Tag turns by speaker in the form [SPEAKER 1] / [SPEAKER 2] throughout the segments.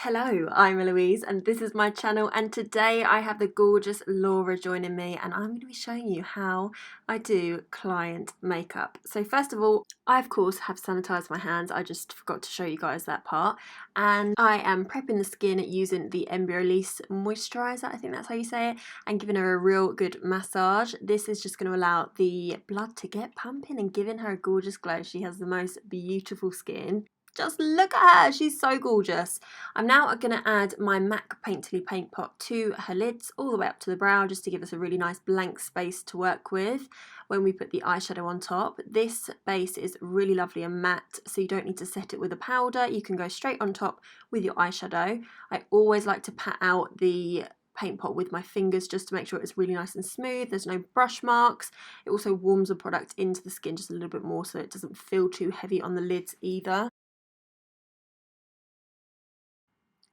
[SPEAKER 1] Hello, I'm Eloise and this is my channel, and today I have the gorgeous Laura joining me and I'm going to be showing you how I do client makeup. So first of all, I of course have sanitised my hands, I just forgot to show you guys that part, and I am prepping the skin using the Eloise moisturiser, I think that's how you say it, and giving her a real good massage. This is just going to allow the blood to get pumping and giving her a gorgeous glow. She has the most beautiful skin. Just look at her, she's so gorgeous. I'm now going to add my MAC Painterly Paint Pot to her lids all the way up to the brow, just to give us a really nice blank space to work with when we put the eyeshadow on top. This base is really lovely and matte, so you don't need to set it with a powder. You can go straight on top with your eyeshadow. I always like to pat out the paint pot with my fingers just to make sure it's really nice and smooth, there's no brush marks. It also warms the product into the skin just a little bit more so it doesn't feel too heavy on the lids either.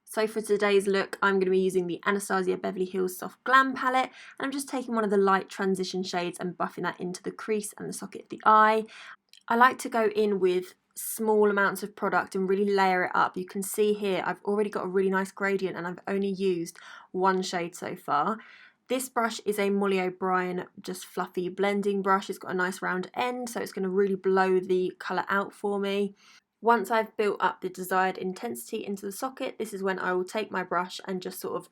[SPEAKER 1] So for today's look, I'm going to be using the Anastasia Beverly Hills Soft Glam palette, and I'm just taking one of the light transition shades and buffing that into the crease and the socket of the eye. I like to go in with small amounts of product and really layer it up. You can see here I've already got a really nice gradient and I've only used one shade so far. This brush is a Molly O'Brien just fluffy blending brush. It's got a nice round end, so it's going to really blow the colour out for me. Once I've built up the desired intensity into the socket, this is when I will take my brush and just sort of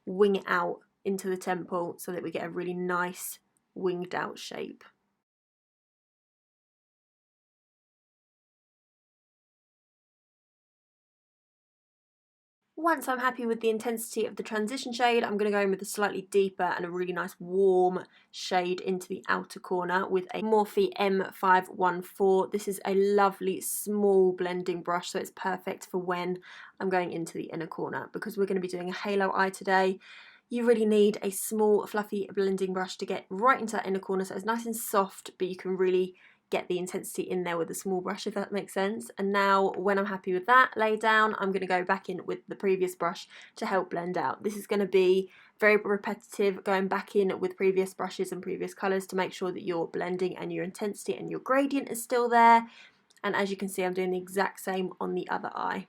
[SPEAKER 1] wing it out into the temple so that we get a really nice winged out shape. Once I'm happy with the intensity of the transition shade, I'm going to go in with a slightly deeper and a really nice warm shade into the outer corner with a Morphe M514. This is a lovely small blending brush, so it's perfect for when I'm going into the inner corner, because we're going to be doing a halo eye today. You really need a small fluffy blending brush to get right into that inner corner so it's nice and soft, but you can really get the intensity in there with a small brush, if that makes sense. And now when I'm happy with that laid down, I'm going to go back in with the previous brush to help blend out. This is going to be very repetitive, going back in with previous brushes and previous colours to make sure that your blending and your intensity and your gradient is still there. And as you can see, I'm doing the exact same on the other eye.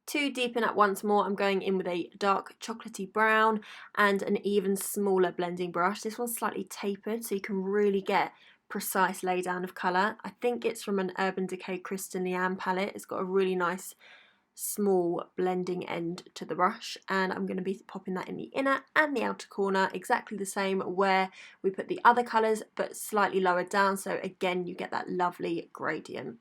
[SPEAKER 1] To deepen up once more, I'm going in with a dark chocolatey brown and an even smaller blending brush. This one's slightly tapered so you can really get precise lay down of colour. I think it's from an Urban Decay Kristen Leanne palette. It's got a really nice small blending end to the brush, and I'm going to be popping that in the inner and the outer corner, exactly the same where we put the other colours but slightly lower down, so again you get that lovely gradient.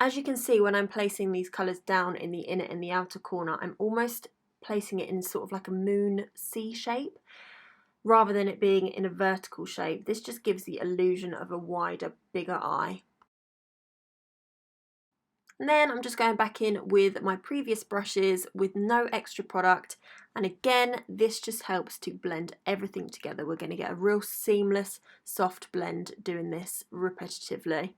[SPEAKER 1] As you can see, when I'm placing these colours down in the inner and the outer corner, I'm almost placing it in sort of like a moon C shape rather than it being in a vertical shape. This just gives the illusion of a wider, bigger eye. And then I'm just going back in with my previous brushes with no extra product, and again this just helps to blend everything together. We're going to get a real seamless soft blend doing this repetitively.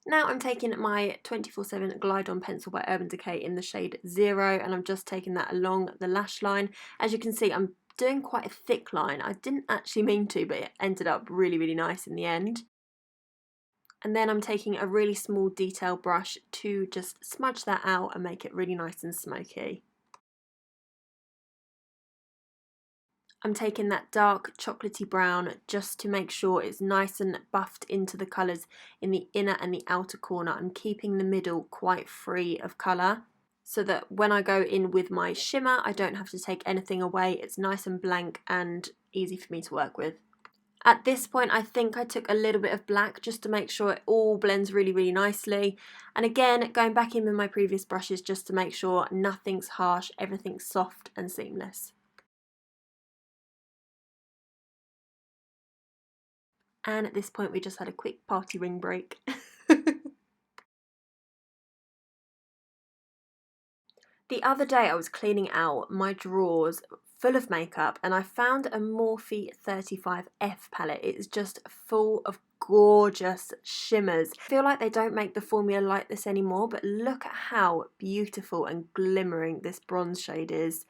[SPEAKER 1] Now I'm taking my 24/7 Glide On pencil by Urban Decay in the shade 0, and I'm just taking that along the lash line. As you can see, I'm doing quite a thick line. I didn't actually mean to, but it ended up really, really nice in the end. And then I'm taking a really small detail brush to just smudge that out and make it really nice and smoky. I'm taking that dark chocolatey brown just to make sure it's nice and buffed into the colours in the inner and the outer corner. I'm keeping the middle quite free of colour so that when I go in with my shimmer, I don't have to take anything away. It's nice and blank and easy for me to work with. At this point, I think I took a little bit of black just to make sure it all blends really, really nicely. And again, going back in with my previous brushes just to make sure nothing's harsh, everything's soft and seamless. And at this point we just had a quick party ring break. The other day I was cleaning out my drawers full of makeup, and I found a Morphe 35F palette. It is just full of gorgeous shimmers. I feel like they don't make the formula like this anymore, but look at how beautiful and glimmering this bronze shade is.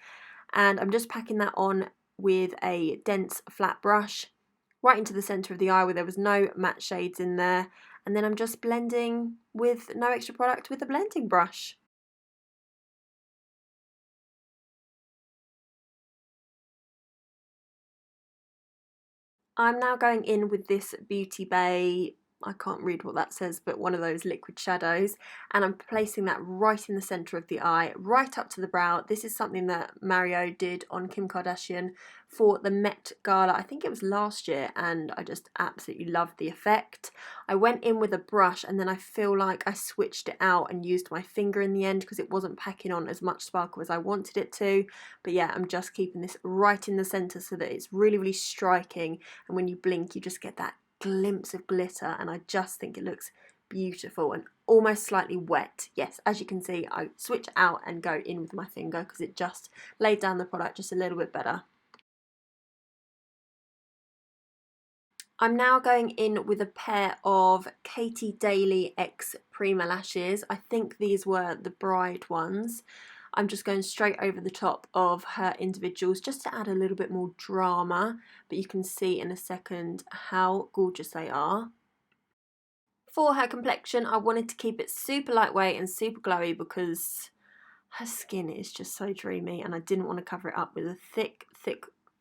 [SPEAKER 1] And I'm just packing that on with a dense flat brush right into the centre of the eye where there was no matte shades in there, and then I'm just blending with no extra product with a blending brush. I'm now going in with this Beauty Bay, I can't read what that says, but one of those liquid shadows, and I'm placing that right in the centre of the eye, right up to the brow. This is something that Mario did on Kim Kardashian for the Met Gala, I think it was last year, and I just absolutely loved the effect. I went in with a brush and then I feel like I switched it out and used my finger in the end because it wasn't packing on as much sparkle as I wanted it to. But yeah, I'm just keeping this right in the centre so that it's really, really striking, and when you blink you just get that glimpse of glitter, and I just think it looks beautiful and almost slightly wet. Yes, as you can see, I switch out and go in with my finger because it just laid down the product just a little bit better. I'm now going in with a pair of Katie Daly X Prima lashes. I think these were the bride ones. I'm just going straight over the top of her individuals just to add a little bit more drama, but you can see in a second how gorgeous they are. For her complexion, I wanted to keep it super lightweight and super glowy because her skin is just so dreamy, and I didn't want to cover it up with a thick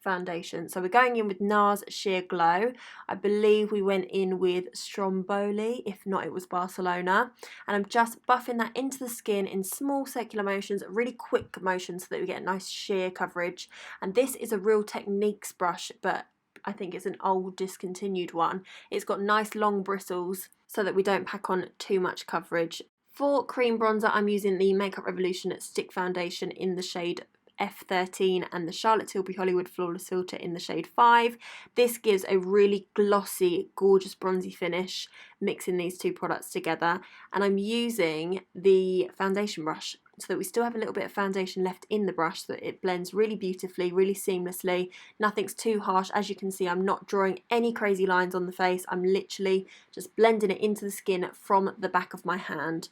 [SPEAKER 1] foundation. So we're going in with NARS Sheer Glow. I believe we went in with Stromboli, if not it was Barcelona, and I'm just buffing that into the skin in small circular motions, really quick motions, so that we get a nice sheer coverage. And this is a Real Techniques brush, but I think it's an old discontinued one. It's got nice long bristles so that we don't pack on too much coverage. For cream bronzer, I'm using the Makeup Revolution Stick Foundation in the shade F13 and the Charlotte Tilbury Hollywood Flawless Filter in the shade 5. This gives a really glossy, gorgeous bronzy finish, mixing these two products together. And I'm using the foundation brush so that we still have a little bit of foundation left in the brush, so that it blends really beautifully, really seamlessly. Nothing's too harsh. As you can see, I'm not drawing any crazy lines on the face. I'm literally just blending it into the skin from the back of my hand.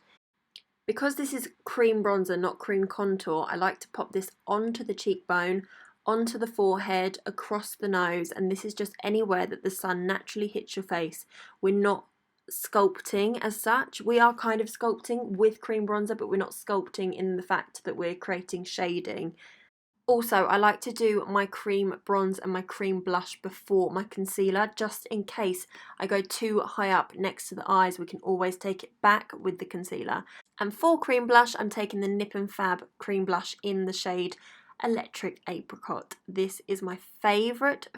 [SPEAKER 1] Because this is cream bronzer, not cream contour, I like to pop this onto the cheekbone, onto the forehead, across the nose, and this is just anywhere that the sun naturally hits your face. We're not sculpting as such. We are kind of sculpting with cream bronzer, but we're not sculpting in the fact that we're creating shading. Also, I like to do my cream bronze and my cream blush before my concealer, just in case I go too high up next to the eyes. We can always take it back with the concealer. And for cream blush, I'm taking the Nip and Fab cream blush in the shade Electric Apricot. This is my favourite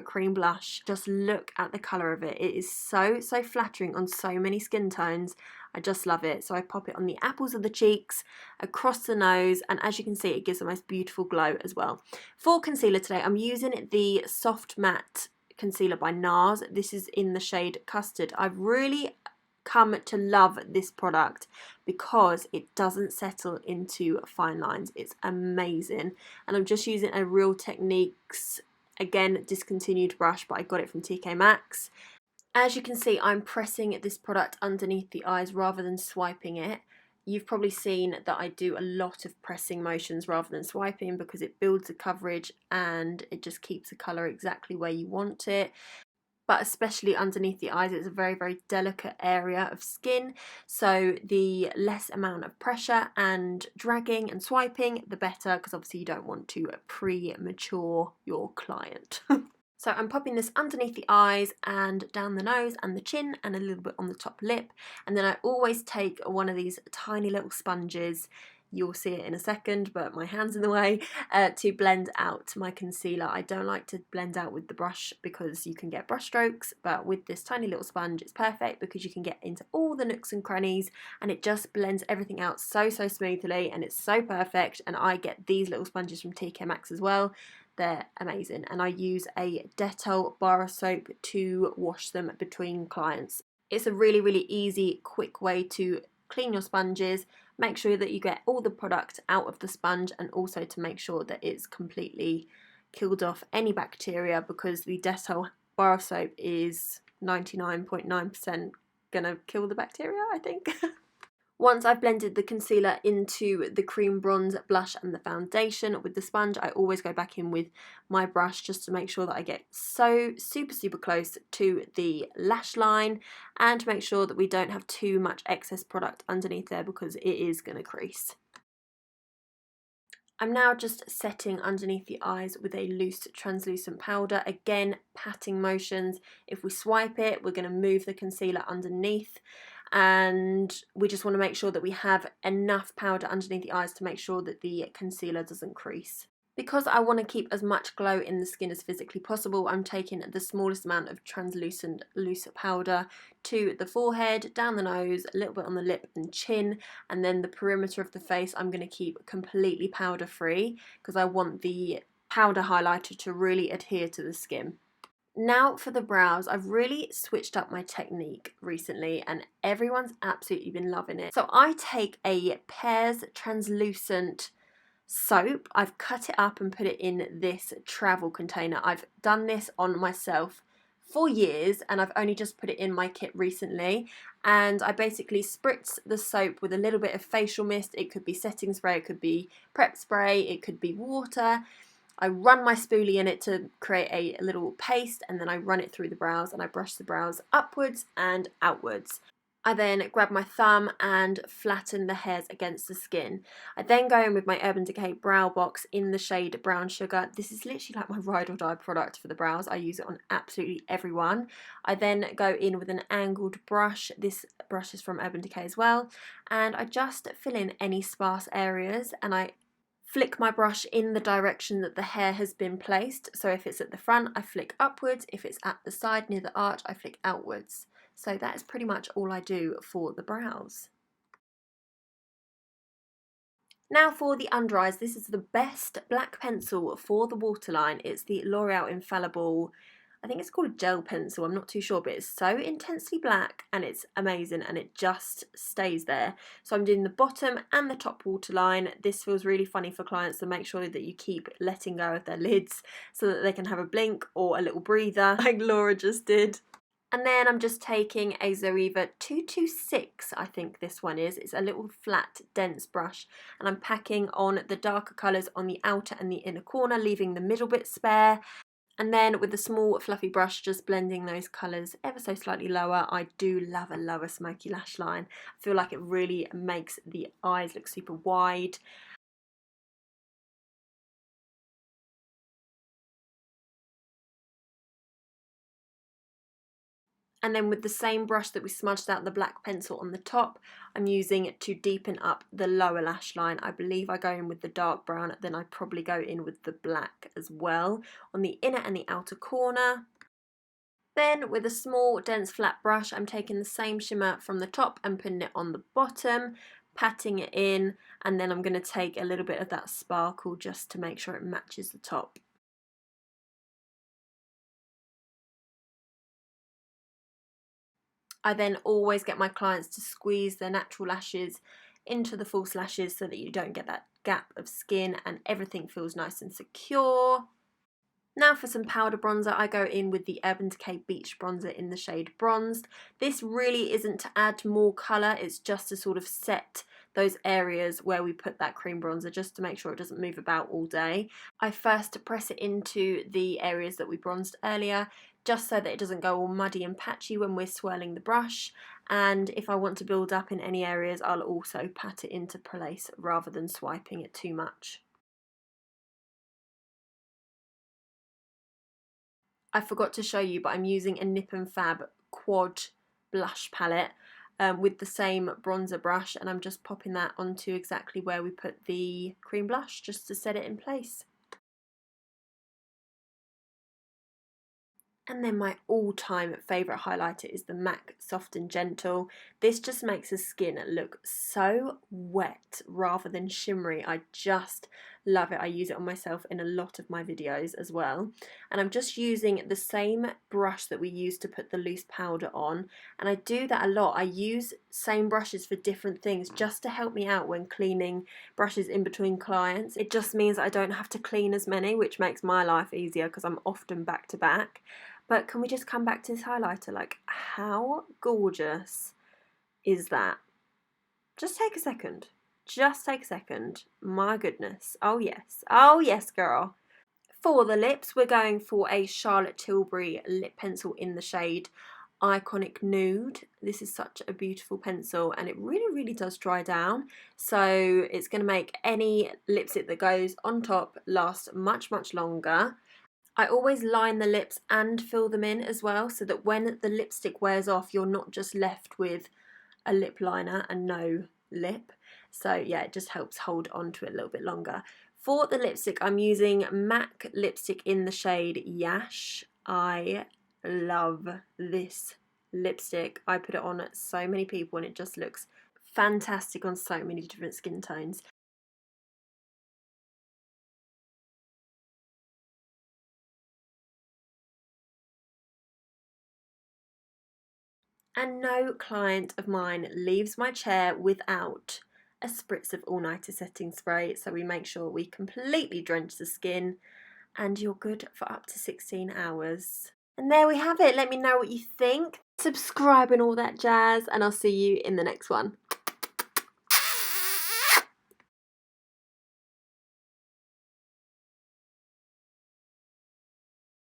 [SPEAKER 1] cream blush. Just look at the colour of it. It is so flattering on so many skin tones. I just love it. So I pop it on the apples of the cheeks, across the nose, and as you can see, it gives the most beautiful glow as well. For concealer today, I'm using the Soft Matte Concealer by NARS. This is in the shade Custard. I've really come to love this product because it doesn't settle into fine lines. It's amazing. And I'm just using a Real Techniques, again, discontinued brush, but I got it from TK Maxx. As you can see, I'm pressing this product underneath the eyes rather than swiping it. You've probably seen that I do a lot of pressing motions rather than swiping because it builds the coverage and it just keeps the colour exactly where you want it. But especially underneath the eyes, it's a very delicate area of skin, so the less amount of pressure and dragging and swiping, the better, because obviously you don't want to premature your client. So I'm popping this underneath the eyes and down the nose and the chin and a little bit on the top lip, and then I always take one of these tiny little sponges, you'll see it in a second but my hand's in the way, to blend out my concealer. I don't like to blend out with the brush because you can get brush strokes, but with this tiny little sponge it's perfect because you can get into all the nooks and crannies and it just blends everything out so smoothly, and it's so perfect. And I get these little sponges from TK Maxx as well. They're amazing, and I use a Dettol bar soap to wash them between clients. It's a really easy, quick way to clean your sponges, make sure that you get all the product out of the sponge, and also to make sure that it's completely killed off any bacteria, because the Dettol bar soap is 99.9% gonna kill the bacteria, I think. Once I've blended the concealer into the cream bronze blush and the foundation with the sponge, I always go back in with my brush just to make sure that I get so super close to the lash line, and to make sure that we don't have too much excess product underneath there, because it is going to crease. I'm now just setting underneath the eyes with a loose translucent powder. Again, patting motions. If we swipe it, we're going to move the concealer underneath, and we just want to make sure that we have enough powder underneath the eyes to make sure that the concealer doesn't crease. Because I want to keep as much glow in the skin as physically possible, I'm taking the smallest amount of translucent loose powder to the forehead, down the nose, a little bit on the lip and chin, and then the perimeter of the face I'm going to keep completely powder free, because I want the powder highlighter to really adhere to the skin. Now for the brows, I've really switched up my technique recently and everyone's absolutely been loving it. So I take a Pears translucent soap, I've cut it up and put it in this travel container. I've done this on myself for years and I've only just put it in my kit recently, and I basically spritz the soap with a little bit of facial mist. It could be setting spray, it could be prep spray, it could be water. I run my spoolie in it to create a little paste, and then I run it through the brows and I brush the brows upwards and outwards. I then grab my thumb and flatten the hairs against the skin. I then go in with my Urban Decay Brow Box in the shade Brown Sugar. This is literally like my ride or die product for the brows. I use it on absolutely everyone. I then go in with an angled brush. This brush is from Urban Decay as well. And I just fill in any sparse areas, and I flick my brush in the direction that the hair has been placed. So if it's at the front, I flick upwards. If it's at the side near the arch, I flick outwards. So that is pretty much all I do for the brows. Now for the under eyes, this is the best black pencil for the waterline. It's the L'Oreal Infallible, I think it's called a gel pencil, I'm not too sure, but it's so intensely black and it's amazing and it just stays there. So I'm doing the bottom and the top waterline. This feels really funny for clients, to make sure that you keep letting go of their lids so that they can have a blink or a little breather like Laura just did. And then I'm just taking a Zoeva 226, I think this one is. It's a little flat, dense brush. And I'm packing on the darker colours on the outer and the inner corner, leaving the middle bit spare. And then with the small fluffy brush, just blending those colours ever so slightly lower. I do love a lower smoky lash line. I feel like it really makes the eyes look super wide. And then with the same brush that we smudged out the black pencil on the top, I'm using it to deepen up the lower lash line. I believe I go in with the dark brown, then I probably go in with the black as well on the inner and the outer corner. Then with a small dense flat brush, I'm taking the same shimmer from the top and putting it on the bottom, patting it in, and then I'm going to take a little bit of that sparkle just to make sure it matches the top. I then always get my clients to squeeze their natural lashes into the false lashes so that you don't get that gap of skin and everything feels nice and secure. Now for some powder bronzer, I go in with the Urban Decay Beach Bronzer in the shade Bronzed. This really isn't to add more colour, it's just to sort of set those areas where we put that cream bronzer, just to make sure it doesn't move about all day. I first press it into the areas that we bronzed earlier, just so that it doesn't go all muddy and patchy when we're swirling the brush. And if I want to build up in any areas, I'll also pat it into place rather than swiping it too much. I forgot to show you, but I'm using a Nip and Fab Quad blush palette with the same bronzer brush, and I'm just popping that onto exactly where we put the cream blush, just to set it in place. And then my all-time favourite highlighter is the MAC Soft and Gentle. This just makes the skin look so wet rather than shimmery. I just love it. I use it on myself in a lot of my videos as well. And I'm just using the same brush that we use to put the loose powder on, and I do that a lot. I use same brushes for different things just to help me out when cleaning brushes in between clients. It just means I don't have to clean as many, which makes my life easier because I'm often back to back. But can we just come back to this highlighter? Like, how gorgeous is that? Just take a second. Just take a second. My goodness. Oh yes. Oh yes, girl. For the lips, we're going for a Charlotte Tilbury lip pencil in the shade Iconic Nude. This is such a beautiful pencil, and it really does dry down. So it's going to make any lipstick that goes on top last much longer. I always line the lips and fill them in as well, so that when the lipstick wears off, you're not just left with a lip liner and no lip. So yeah, it just helps hold on to it a little bit longer. For the lipstick, I'm using MAC lipstick in the shade Yash. I love this lipstick. I put it on so many people and it just looks fantastic on so many different skin tones. And no client of mine leaves my chair without a spritz of all-nighter setting spray, so we make sure we completely drench the skin and you're good for up to 16 hours. And there we have it. Let me know what you think. Subscribe and all that jazz, and I'll see you in the next one.